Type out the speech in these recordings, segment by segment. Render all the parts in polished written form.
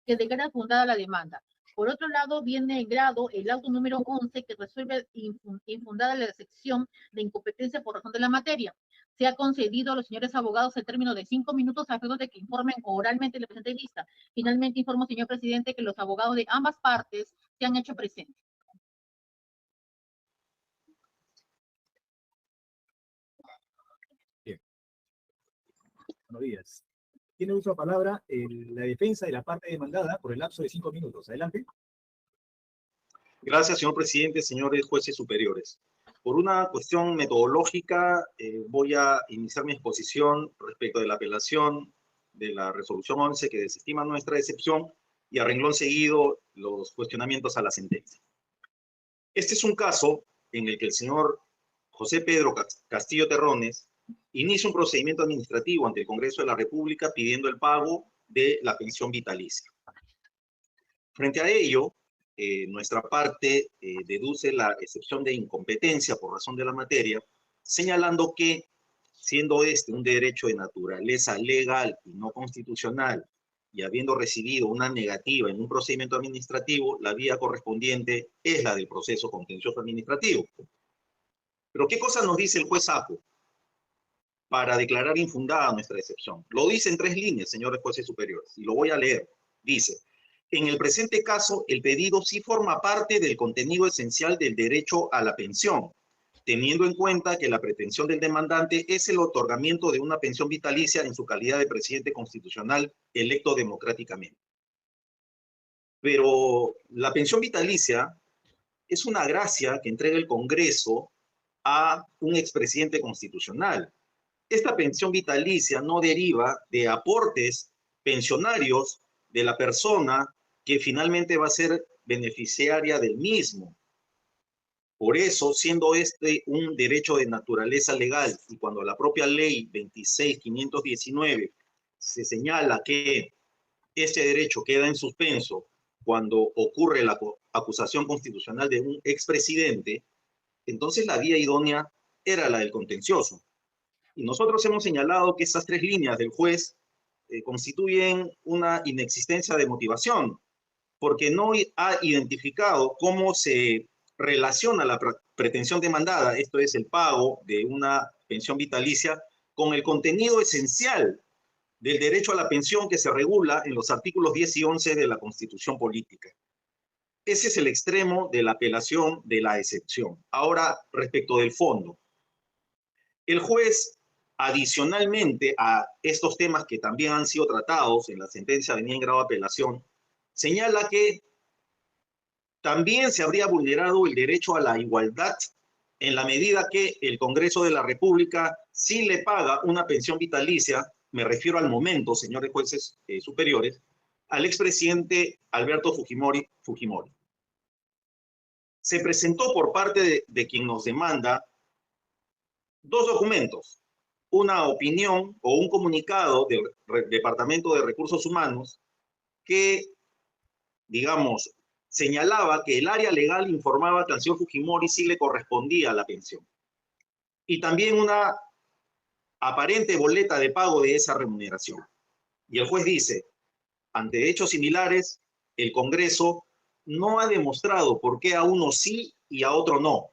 que declara fundada la demanda. Por otro lado, viene en grado el auto número 11 que resuelve infundada la sección de incompetencia por razón de la materia. Se ha concedido a los señores abogados el término de 5 minutos a efectos de que informen oralmente la presente vista. Finalmente informo, señor presidente, que los abogados de ambas partes se han hecho presentes. Bien. Buenos días. Tiene uso de palabra la defensa de la parte demandada por el lapso de 5 minutos. Adelante. Gracias, señor presidente, señores jueces superiores. Por una cuestión metodológica, voy a iniciar mi exposición respecto de la apelación de la resolución 11 que desestima nuestra excepción y a renglón seguido los cuestionamientos a la sentencia. Este es un caso en el que el señor José Pedro Castillo Terrones inicia un procedimiento administrativo ante el Congreso de la República pidiendo el pago de la pensión vitalicia. Frente a ello, nuestra parte deduce la excepción de incompetencia por razón de la materia, señalando que, siendo este un derecho de naturaleza legal y no constitucional, y habiendo recibido una negativa en un procedimiento administrativo, la vía correspondiente es la del proceso contencioso administrativo. Pero ¿qué cosa nos dice el juez Apo para declarar infundada nuestra excepción? Lo dice en 3 líneas, señores jueces superiores, y lo voy a leer. Dice: en el presente caso, el pedido sí forma parte del contenido esencial del derecho a la pensión, teniendo en cuenta que la pretensión del demandante es el otorgamiento de una pensión vitalicia en su calidad de presidente constitucional electo democráticamente. Pero la pensión vitalicia es una gracia que entrega el Congreso a un expresidente constitucional. Esta pensión vitalicia no deriva de aportes pensionarios de la persona que finalmente va a ser beneficiaria del mismo. Por eso, siendo este un derecho de naturaleza legal, y cuando la propia ley 26.519 se señala que este derecho queda en suspenso cuando ocurre la acusación constitucional de un expresidente, entonces la vía idónea era la del contencioso. Y nosotros hemos señalado que estas 3 líneas del juez constituyen una inexistencia de motivación, porque no ha identificado cómo se relaciona la pretensión demandada, esto es el pago de una pensión vitalicia, con el contenido esencial del derecho a la pensión que se regula en los artículos 10 y 11 de la Constitución Política. Ese es el extremo de la apelación de la excepción. Ahora, respecto del fondo. El juez, adicionalmente a estos temas que también han sido tratados en la sentencia venida en grado de apelación, señala que también se habría vulnerado el derecho a la igualdad en la medida que el Congreso de la República sí le paga una pensión vitalicia, me refiero al momento, señores jueces superiores, al expresidente Alberto Fujimori. Se presentó por parte de quien nos demanda 2 documentos, una opinión o un comunicado del Departamento de Recursos Humanos que, digamos, señalaba que el área legal informaba que al señor Fujimori sí le correspondía la pensión. Y también una aparente boleta de pago de esa remuneración. Y el juez dice, ante hechos similares, el Congreso no ha demostrado por qué a uno sí y a otro no.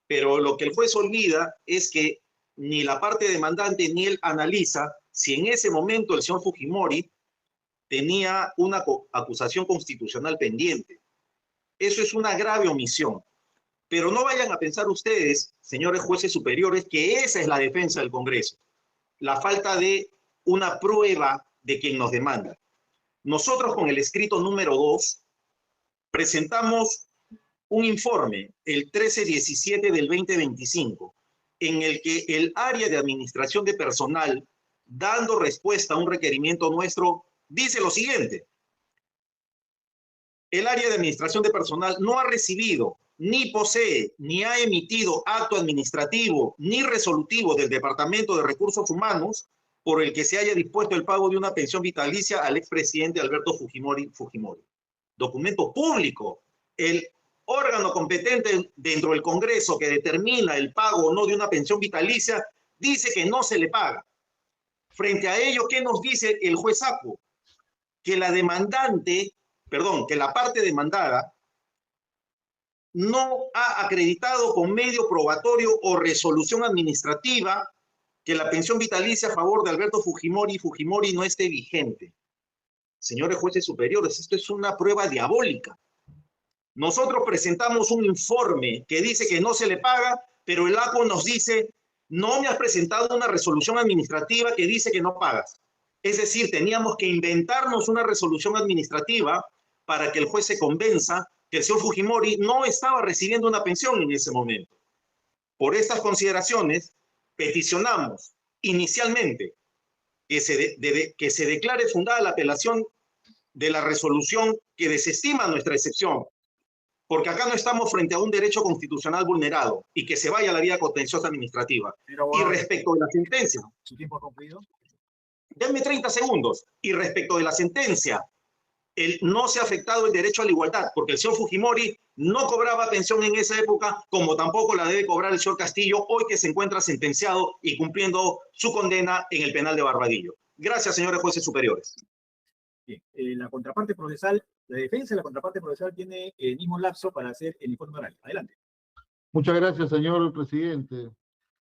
Pero lo que el juez olvida es que ni la parte demandante ni él analiza si en ese momento el señor Fujimori tenía una acusación constitucional pendiente. Eso es una grave omisión. Pero no vayan a pensar ustedes, señores jueces superiores, que esa es la defensa del Congreso. La falta de una prueba de quien nos demanda. Nosotros con el escrito número 2 presentamos un informe, el 1317 del 2025, en el que el área de administración de personal, dando respuesta a un requerimiento nuestro, dice lo siguiente. El área de administración de personal no ha recibido, ni posee, ni ha emitido acto administrativo, ni resolutivo del Departamento de Recursos Humanos por el que se haya dispuesto el pago de una pensión vitalicia al expresidente Alberto Fujimori. Documento público. El órgano competente dentro del Congreso que determina el pago o no de una pensión vitalicia dice que no se le paga. Frente a ello, ¿qué nos dice el juez Apo? que la demandante, perdón, que la parte demandada no ha acreditado con medio probatorio o resolución administrativa que la pensión vitalicia a favor de Alberto Fujimori no esté vigente. Señores jueces superiores, esto es una prueba diabólica. Nosotros presentamos un informe que dice que no se le paga, pero el ACO nos dice, no me has presentado una resolución administrativa que dice que no pagas. Es decir, teníamos que inventarnos una resolución administrativa para que el juez se convenza que el señor Fujimori no estaba recibiendo una pensión en ese momento. Por estas consideraciones, peticionamos inicialmente que se declare fundada la apelación de la resolución que desestima nuestra excepción, porque acá no estamos frente a un derecho constitucional vulnerado y que se vaya a la vía contenciosa administrativa. Y respecto de la sentencia, ¿su tiempo ha concluido? Denme 30 segundos. Y respecto de la sentencia, no se ha afectado el derecho a la igualdad, porque el señor Fujimori no cobraba pensión en esa época, como tampoco la debe cobrar el señor Castillo, hoy que se encuentra sentenciado y cumpliendo su condena en el penal de Barbadillo. Gracias, señores jueces superiores. Bien, la contraparte procesal, la defensa de la contraparte procesal tiene el mismo lapso para hacer el informe oral. Adelante. Muchas gracias, señor presidente.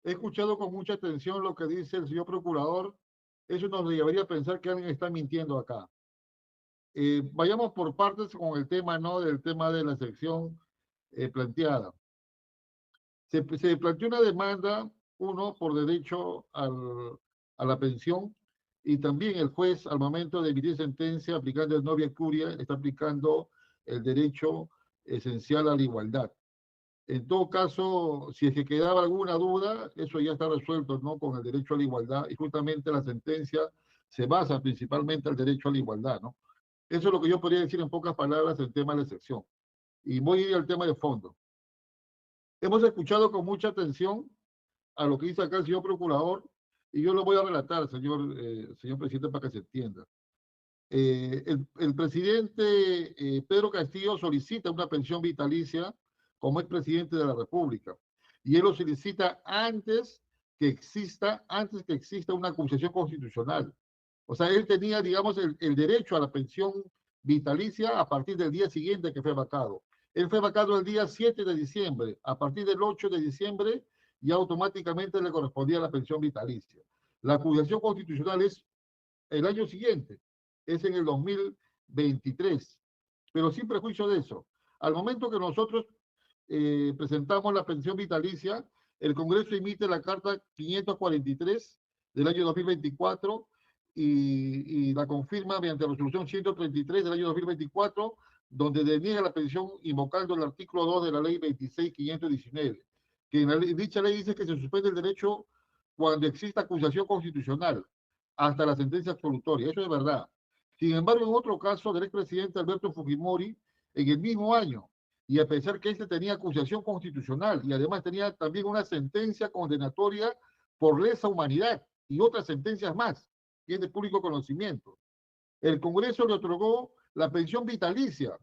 He escuchado con mucha atención lo que dice el señor procurador. Eso nos llevaría a pensar que alguien está mintiendo acá. Vayamos por partes con el tema, ¿no? Del tema de la sección planteada. Se planteó una demanda, uno, por derecho a la pensión, y también el juez, al momento de emitir sentencia, aplicando el novia curia, está aplicando el derecho esencial a la igualdad. En todo caso, si es que quedaba alguna duda, eso ya está resuelto, ¿no? Con el derecho a la igualdad, y justamente la sentencia se basa principalmente en el derecho a la igualdad, ¿no? Eso es lo que yo podría decir en pocas palabras el tema de la excepción. Y voy a ir al tema de fondo. Hemos escuchado con mucha atención a lo que dice acá el señor procurador, y yo lo voy a relatar, señor presidente, para que se entienda. El presidente Pedro Castillo solicita una pensión vitalicia como expresidente de la República, y él lo solicita antes que exista una acusación constitucional. O sea, él tenía, digamos, el derecho a la pensión vitalicia a partir del día siguiente que fue vacado. Él fue vacado el día 7 de diciembre. A partir del 8 de diciembre ya automáticamente le correspondía la pensión vitalicia. La acusación constitucional es el año siguiente, es en el 2023. Pero sin prejuicio de eso, al momento que nosotros presentamos la pensión vitalicia, el Congreso emite la Carta 543 del año 2024 y la confirma mediante la resolución 133 del año 2024, donde deniega la pensión invocando el artículo 2 de la ley 26.519, que en dicha ley dice que se suspende el derecho cuando exista acusación constitucional hasta la sentencia absolutoria. Eso es verdad. Sin embargo, en otro caso del expresidente Alberto Fujimori, en el mismo año, y a pesar que este tenía acusación constitucional y además tenía también una sentencia condenatoria por lesa humanidad y otras sentencias más, que es de público conocimiento, el Congreso le otorgó la pensión vitalicia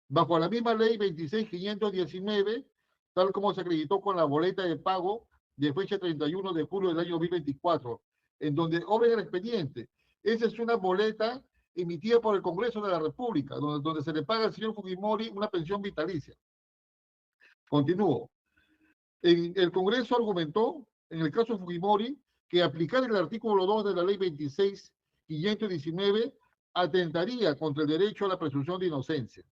bajo la misma ley 26.519, tal como se acreditó con la boleta de pago de fecha 31 de julio del año 2024, en donde obra el expediente. Esa es una boleta emitida por el Congreso de la República, donde se le paga al señor Fujimori una pensión vitalicia. Continúo. El Congreso argumentó, en el caso Fujimori, que aplicar el artículo 2 de la ley 26.519 atentaría contra el derecho a la presunción de inocencia.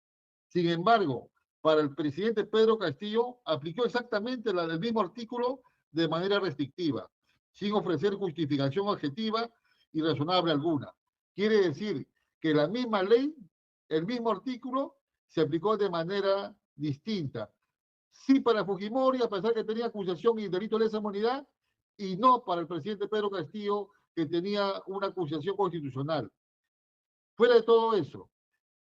Sin embargo, para el presidente Pedro Castillo, aplicó exactamente el mismo artículo de manera restrictiva, sin ofrecer justificación objetiva y razonable alguna. Quiere decir que la misma ley, el mismo artículo, se aplicó de manera distinta. Sí para Fujimori, a pesar que tenía acusación y delito de lesa humanidad, y no para el presidente Pedro Castillo, que tenía una acusación constitucional. Fuera de todo eso,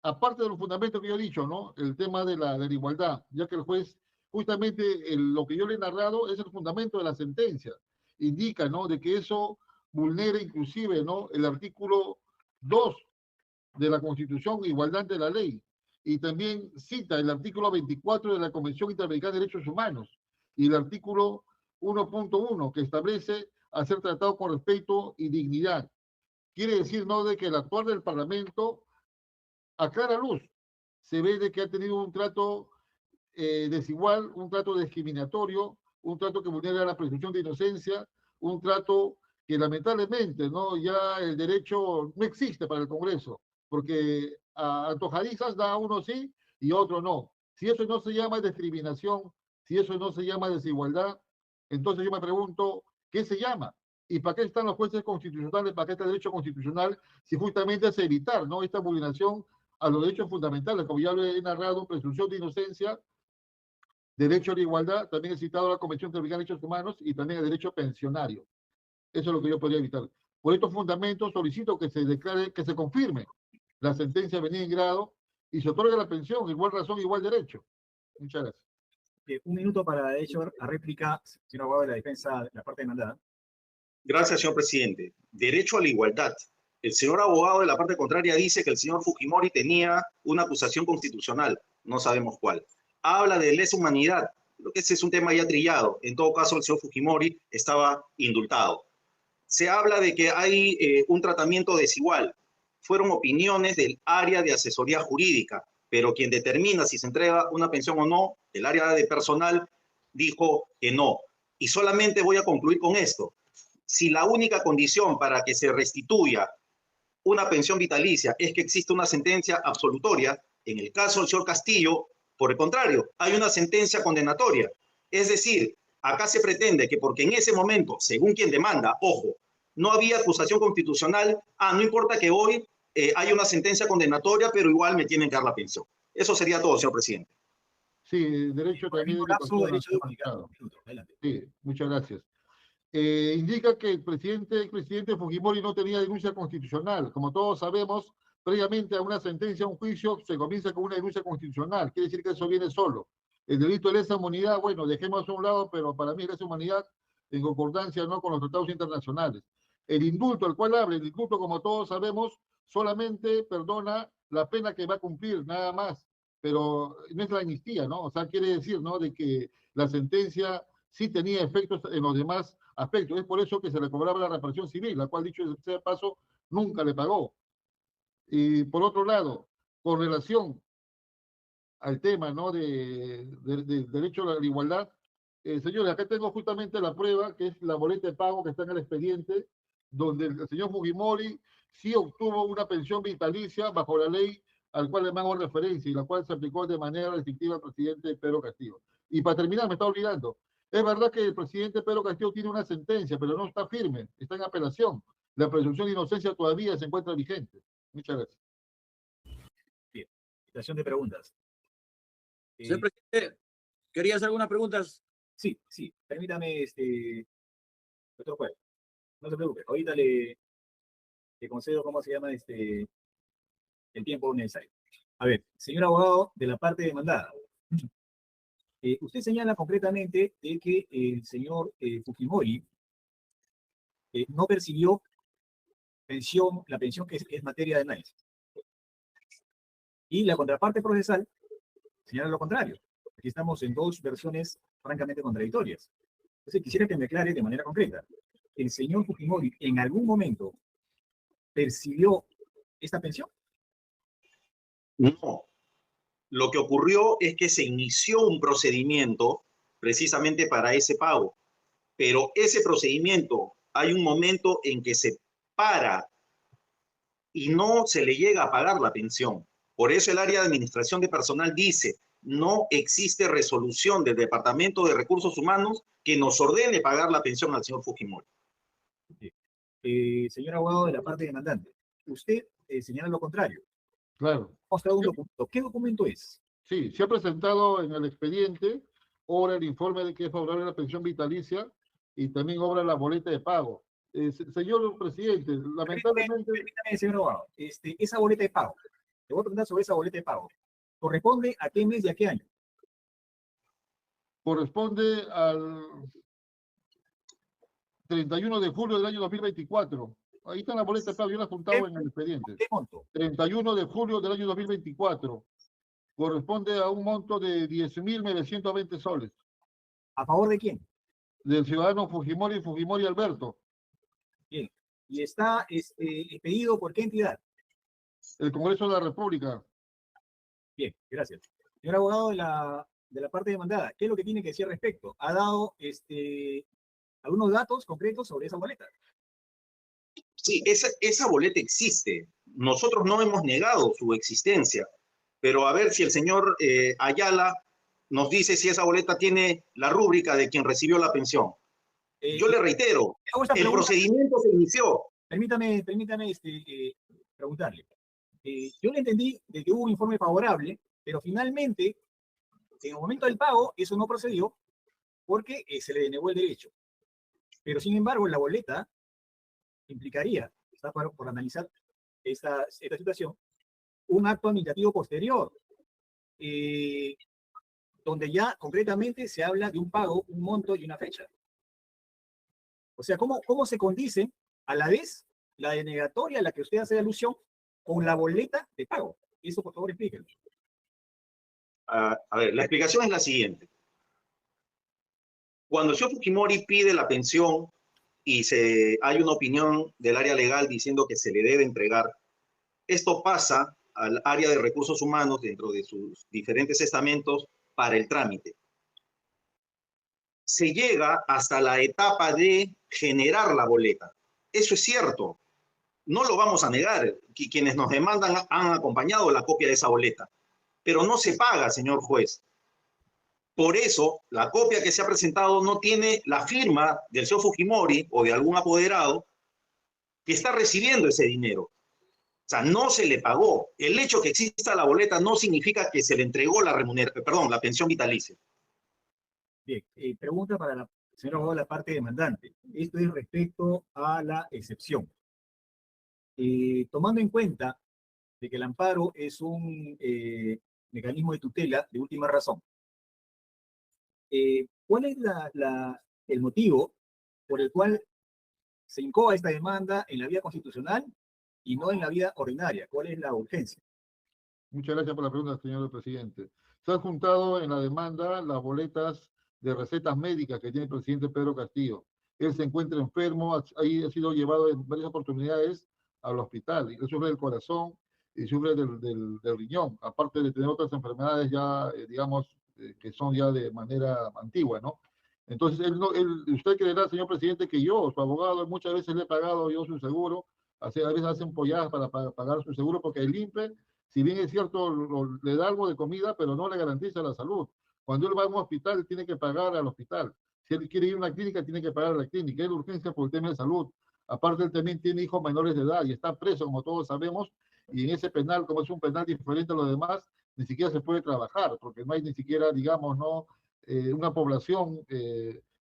aparte de los fundamentos que yo he dicho, ¿no? El tema de la igualdad, ya que el juez, justamente lo que yo le he narrado es el fundamento de la sentencia. Indica, ¿no? De que eso vulnera inclusive, ¿no? El artículo 2 de la Constitución, igualdad de la ley. Y también cita el artículo 24 de la Convención Interamericana de Derechos Humanos y el artículo 1.1 que establece a ser tratado con respeto y dignidad. Quiere decir, ¿no?, de que el actuar del Parlamento a clara luz se ve de que ha tenido un trato desigual, un trato discriminatorio, un trato que vulnera la presunción de inocencia, un trato que lamentablemente, ¿no? Ya el derecho no existe para el Congreso, porque a antojadizas da a uno sí y a otro no. Si eso no se llama discriminación, si eso no se llama desigualdad, entonces yo me pregunto, ¿qué se llama? ¿Y para qué están los jueces constitucionales? ¿Para qué está el derecho constitucional? Si justamente es evitar, ¿no?, esta vulneración a los derechos fundamentales, como ya lo he narrado, presunción de inocencia, derecho a la igualdad, también he citado la Convención Interamericana de Derechos Humanos y también el derecho pensionario. Eso es lo que yo podría evitar. Por estos fundamentos solicito que se declare, que se confirme la sentencia venida en grado y se otorgue la pensión, igual razón, igual derecho. Muchas gracias. Un minuto para, de hecho, a réplica, señor abogado de la defensa, de la parte demandada. Gracias, señor presidente. Derecho a la igualdad. El señor abogado de la parte contraria dice que el señor Fujimori tenía una acusación constitucional, no sabemos cuál. Habla de lesa humanidad, creo que ese es un tema ya trillado. En todo caso, el señor Fujimori estaba indultado. Se habla de que hay un tratamiento desigual. Fueron opiniones del área de asesoría jurídica, pero quien determina si se entrega una pensión o no, el área de personal dijo que no. Y solamente voy a concluir con esto. Si la única condición para que se restituya una pensión vitalicia es que existe una sentencia absolutoria, en el caso del señor Castillo, por el contrario, hay una sentencia condenatoria. Es decir, acá se pretende que porque en ese momento, según quien demanda, ojo, no había acusación constitucional, no importa que hoy hay una sentencia condenatoria, pero igual me tienen que dar la pensión. Eso sería todo, señor presidente. Sí, derecho Por el también mismo de lapso, derecho de comunicar. Adelante. Sí, muchas gracias. Indica que el presidente Fujimori no tenía denuncia constitucional. Como todos sabemos, previamente a una sentencia, a un juicio, se comienza con una denuncia constitucional. Quiere decir que eso viene solo. El delito de lesa humanidad, bueno, dejemos a un lado, pero para mí lesa humanidad en concordancia, ¿no?, con los tratados internacionales. El indulto al cual habla, el indulto, como todos sabemos, solamente perdona la pena que va a cumplir, nada más. Pero no es la amnistía, ¿no? O sea, quiere decir, ¿no?, de que la sentencia sí tenía efectos en los demás aspectos. Es por eso que se le cobraba la reparación civil, la cual, dicho sea de paso, nunca le pagó. Y por otro lado, con relación al tema, ¿no?, de derecho a la igualdad, señores, acá tengo justamente la prueba, que es la boleta de pago que está en el expediente, donde el señor Fujimori sí obtuvo una pensión vitalicia bajo la ley al cual le hago referencia y la cual se aplicó de manera restrictiva al presidente Pedro Castillo. Y para terminar, me está olvidando, es verdad que el presidente Pedro Castillo tiene una sentencia, pero no está firme, está en apelación. La presunción de inocencia todavía se encuentra vigente. Muchas gracias. Bien, situación de preguntas. Señor presidente, ¿quería hacer algunas preguntas? Sí, permítame, doctor Juez, no se preocupe, ahorita le concedo, ¿cómo se llama, el tiempo necesario? A ver, señor abogado de la parte demandada, usted señala concretamente de que el señor Fujimori no percibió la pensión que es materia de análisis. Y la contraparte procesal señala lo contrario. Aquí estamos en dos versiones francamente contradictorias. Entonces quisiera que me aclare de manera concreta. ¿El señor Fujimori en algún momento percibió esta pensión? No. Lo que ocurrió es que se inició un procedimiento precisamente para ese pago. Pero ese procedimiento, hay un momento en que se para y no se le llega a pagar la pensión. Por eso el área de administración de personal dice, no existe resolución del Departamento de Recursos Humanos que nos ordene pagar la pensión al señor Fujimori. Señor abogado de la parte demandante, usted señala lo contrario. Claro. Mostrado un documento. ¿Qué documento es? Sí, se ha presentado en el expediente, obra el informe de que es favorable a la pensión vitalicia y también obra la boleta de pago. Señor presidente, lamentablemente... Permítame, señor abogado, esa boleta de pago, le voy a preguntar sobre esa boleta de pago. ¿Corresponde a qué mes y a qué año? Corresponde al 31 de julio del año 2024. Ahí está la boleta de pago, yo la he juntado en el expediente. ¿Qué monto? 31 de julio del año 2024. Corresponde a un monto de 10.920 soles. ¿A favor de quién? Del ciudadano Fujimori Alberto. Bien. ¿Y está expedido por qué entidad? El Congreso de la República. Bien, gracias. Señor abogado de la parte demandada, ¿qué es lo que tiene que decir al respecto? ¿Ha dado algunos datos concretos sobre esa boleta? Sí, esa boleta existe. Nosotros no hemos negado su existencia, pero a ver si el señor Ayala nos dice si esa boleta tiene la rúbrica de quien recibió la pensión. Yo le reitero, hago esta el pregunta. procedimiento se inició. Permítame preguntarle. Yo le entendí de que hubo un informe favorable, pero finalmente, en el momento del pago, eso no procedió porque se le denegó el derecho. Pero sin embargo, la boleta implicaría, está por analizar esta situación, un acto administrativo posterior, donde ya concretamente se habla de un pago, un monto y una fecha. O sea, ¿cómo se condice a la vez la denegatoria a la que usted hace alusión con la boleta de pago? Eso, por favor, explíquenlo. A ver, la explicación es la siguiente. Cuando el señor Fujimori pide la pensión y hay una opinión del área legal diciendo que se le debe entregar, esto pasa al área de recursos humanos dentro de sus diferentes estamentos para el trámite. Se llega hasta la etapa de generar la boleta. Eso es cierto. No lo vamos a negar. Quienes nos demandan han acompañado la copia de esa boleta. Pero no se paga, señor juez. Por eso, la copia que se ha presentado no tiene la firma del señor Fujimori o de algún apoderado que está recibiendo ese dinero. O sea, no se le pagó. El hecho que exista la boleta no significa que se le entregó la pensión vitalicia. Bien, pregunta para la señora abogada de la parte demandante. Esto es respecto a la excepción. Tomando en cuenta de que el amparo es un mecanismo de tutela de última razón, ¿cuál es el motivo por el cual se incoa esta demanda en la vía constitucional y no en la vía ordinaria? ¿Cuál es la urgencia? Muchas gracias por la pregunta, señor presidente. Se han juntado en la demanda las boletas de recetas médicas que tiene el presidente Pedro Castillo. Él se encuentra enfermo, ha sido llevado en varias oportunidades al hospital. Él sufre del corazón y sufre del riñón, aparte de tener otras enfermedades ya, digamos, que son ya de manera antigua, ¿no? Entonces, usted creerá, señor presidente, que yo, su abogado, muchas veces le he pagado yo su seguro, a veces hacen polladas para pagar su seguro, porque el INPE, si bien es cierto, le da algo de comida, pero no le garantiza la salud. Cuando él va a un hospital, tiene que pagar al hospital. Si él quiere ir a una clínica, tiene que pagar a la clínica. Es de urgencia por el tema de salud. Aparte, él también tiene hijos menores de edad y está preso, como todos sabemos, y en ese penal, como es un penal diferente a los demás, ni siquiera se puede trabajar, porque no hay ni siquiera, digamos, no una población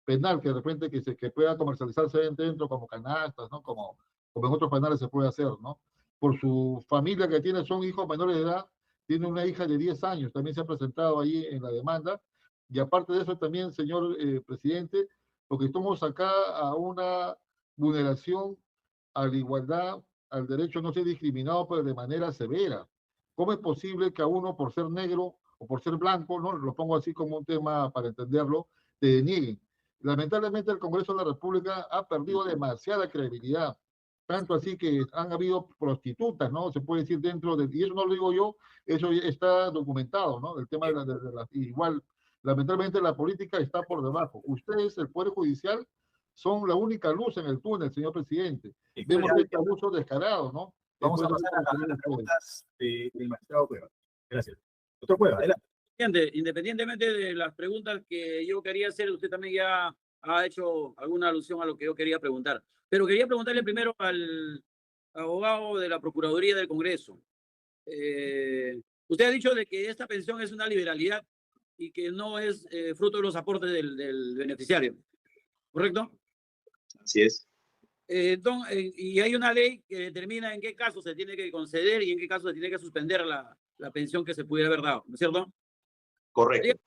penal que de repente que pueda comercializarse dentro como canastas, ¿no? Como en otros penales se puede hacer, ¿no? Por su familia que tiene, son hijos menores de edad, tiene una hija de 10 años, también se ha presentado ahí en la demanda, y aparte de eso también, señor presidente, porque estamos acá a una vulneración a la igualdad, al derecho a no ser discriminado, pero de manera severa. ¿Cómo es posible que a uno, por ser negro o por ser blanco, no lo pongo así como un tema para entenderlo, te denieguen? Lamentablemente el Congreso de la República ha perdido demasiada credibilidad, tanto así que han habido prostitutas, ¿no? Se puede decir y eso no lo digo yo, eso está documentado, ¿no? El tema igual, lamentablemente la política está por debajo. Ustedes, el Poder Judicial, son la única luz en el túnel, señor presidente. Vemos este abuso descarado, ¿no? Vamos a pasar a las preguntas del magistrado Cueva. Gracias. Doctor Cueva, adelante. Independientemente de las preguntas que yo quería hacer, usted también ya ha hecho alguna alusión a lo que yo quería preguntar. Pero quería preguntarle primero al abogado de la Procuraduría del Congreso. Usted ha dicho de que esta pensión es una liberalidad y que no es fruto de los aportes del beneficiario, ¿correcto? Así es. Y hay una ley que determina en qué caso se tiene que conceder y en qué caso se tiene que suspender la pensión que se pudiera haber dado, ¿no es cierto? Correcto.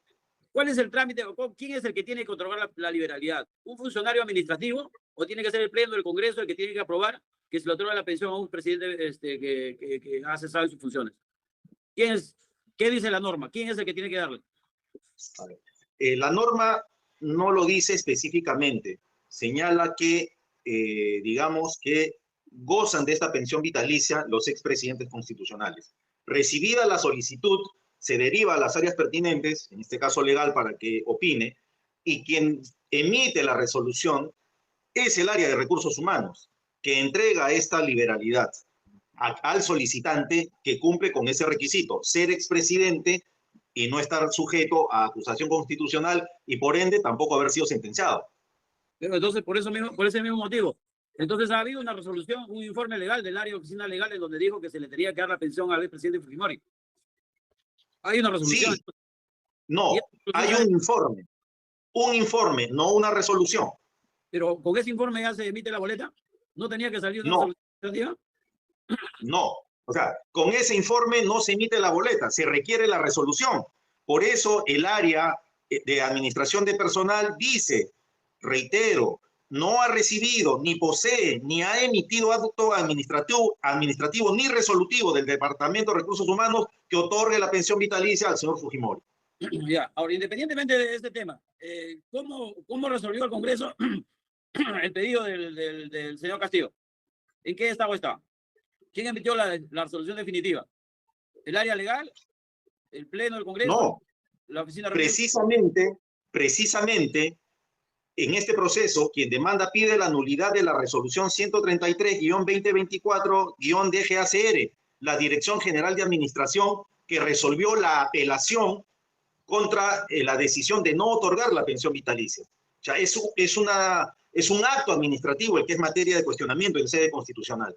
¿Cuál es el trámite? ¿Quién es el que tiene que otorgar la liberalidad? ¿Un funcionario administrativo o tiene que ser el pleno del Congreso el que tiene que aprobar que se le otorga la pensión a un presidente que ha cesado en sus funciones? ¿Qué dice la norma? ¿Quién es el que tiene que darle? La norma no lo dice específicamente. Señala que, digamos, que gozan de esta pensión vitalicia los expresidentes constitucionales. Recibida la solicitud, se deriva a las áreas pertinentes, en este caso legal, para que opine, y quien emite la resolución es el área de recursos humanos, que entrega esta liberalidad al solicitante que cumple con ese requisito, ser expresidente y no estar sujeto a acusación constitucional y por ende tampoco haber sido sentenciado. Pero entonces, por ese mismo motivo, entonces ha habido una resolución, un informe legal del área de oficina legal en donde dijo que se le tenía que dar la pensión al expresidente Fujimori. Hay una resolución. Sí, no, hay un informe, no una resolución. Pero con ese informe ya se emite la boleta. ¿No tenía que salir una No. resolución administrativa? No, o sea, con ese informe no se emite la boleta, se requiere la resolución. Por eso el área de administración de personal dice, reitero, no ha recibido, ni posee, ni ha emitido acto administrativo ni resolutivo del Departamento de Recursos Humanos que otorgue la pensión vitalicia al señor Fujimori. Ya, ahora, independientemente de este tema, ¿cómo resolvió el Congreso el pedido del señor Castillo? ¿En qué estado está? ¿Quién emitió la resolución definitiva? ¿El área legal? ¿El Pleno del Congreso? No, ¿La oficina? precisamente, en este proceso, quien demanda pide la nulidad de la resolución 133-2024-DGACR, la Dirección General de Administración, que resolvió la apelación contra la decisión de no otorgar la pensión vitalicia. O sea, es un acto administrativo el que es materia de cuestionamiento en sede constitucional.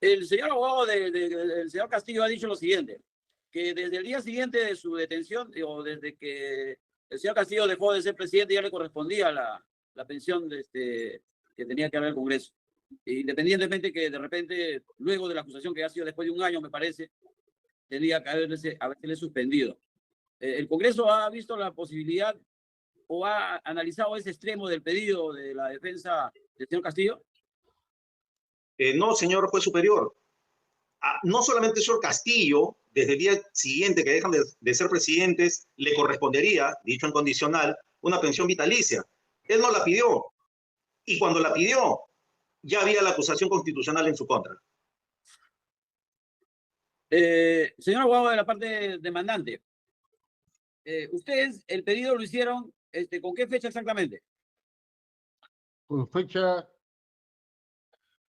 El señor abogado del señor Castillo ha dicho lo siguiente, que desde el día siguiente de su detención, o desde que el señor Castillo dejó de ser presidente, ya le correspondía la pensión que tenía que haber el Congreso. Independientemente que de repente, luego de la acusación que ha sido después de un año, me parece, tendría que haberse suspendido. ¿El Congreso ha visto la posibilidad o ha analizado ese extremo del pedido de la defensa del señor Castillo? No, señor juez superior. No solamente el señor Castillo, desde el día siguiente que dejan de ser presidentes, le correspondería, dicho en condicional, una pensión vitalicia. Él no la pidió. Y cuando la pidió, ya había la acusación constitucional en su contra. Señor abogado de la parte demandante, ustedes el pedido lo hicieron, ¿con qué fecha exactamente? Pues fecha,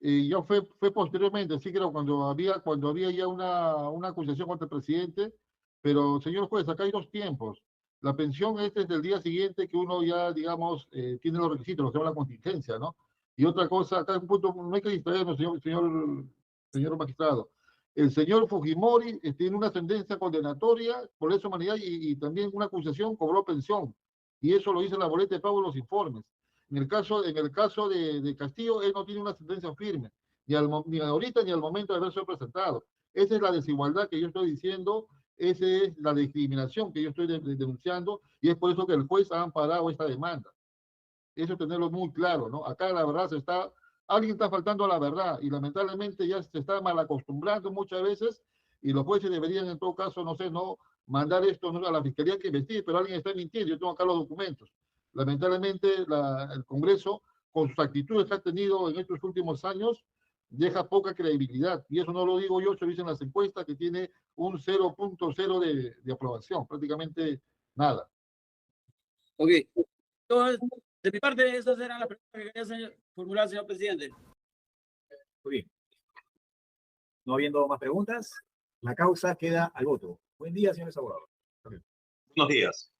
ya fue posteriormente, sí creo, cuando había ya una acusación contra el presidente, pero señor juez, acá hay dos tiempos. La pensión es desde el día siguiente que uno ya, digamos, tiene los requisitos, lo que se llama la contingencia, ¿no? Y otra cosa, acá es un punto, no hay que distraernos, señor magistrado. El señor Fujimori tiene una sentencia condenatoria por lesa humanidad y también una acusación cobró pensión. Y eso lo dice en la boleta de pago de los informes. En el caso de Castillo, él no tiene una sentencia firme, ni ahorita ni al momento de haberse presentado. Esa es la desigualdad que yo estoy diciendo, esa es la discriminación que yo estoy denunciando, y es por eso que el juez ha amparado esta demanda. Eso tenerlo muy claro, ¿no? Acá la verdad alguien está faltando a la verdad, y lamentablemente ya se está mal acostumbrando muchas veces, y los jueces deberían en todo caso, no sé, no mandar esto a la fiscalía que investigue, pero alguien está mintiendo, yo tengo acá los documentos. Lamentablemente el Congreso, con sus actitudes que ha tenido en estos últimos años, deja poca credibilidad. Y eso no lo digo yo, se lo dicen las encuestas, que tiene un 0.0 de aprobación, prácticamente nada. Ok. Entonces, de mi parte, esas eran las preguntas que quería formular, señor presidente. Muy bien. No habiendo más preguntas, la causa queda al voto. Buen día, señores abogados. Buenos días.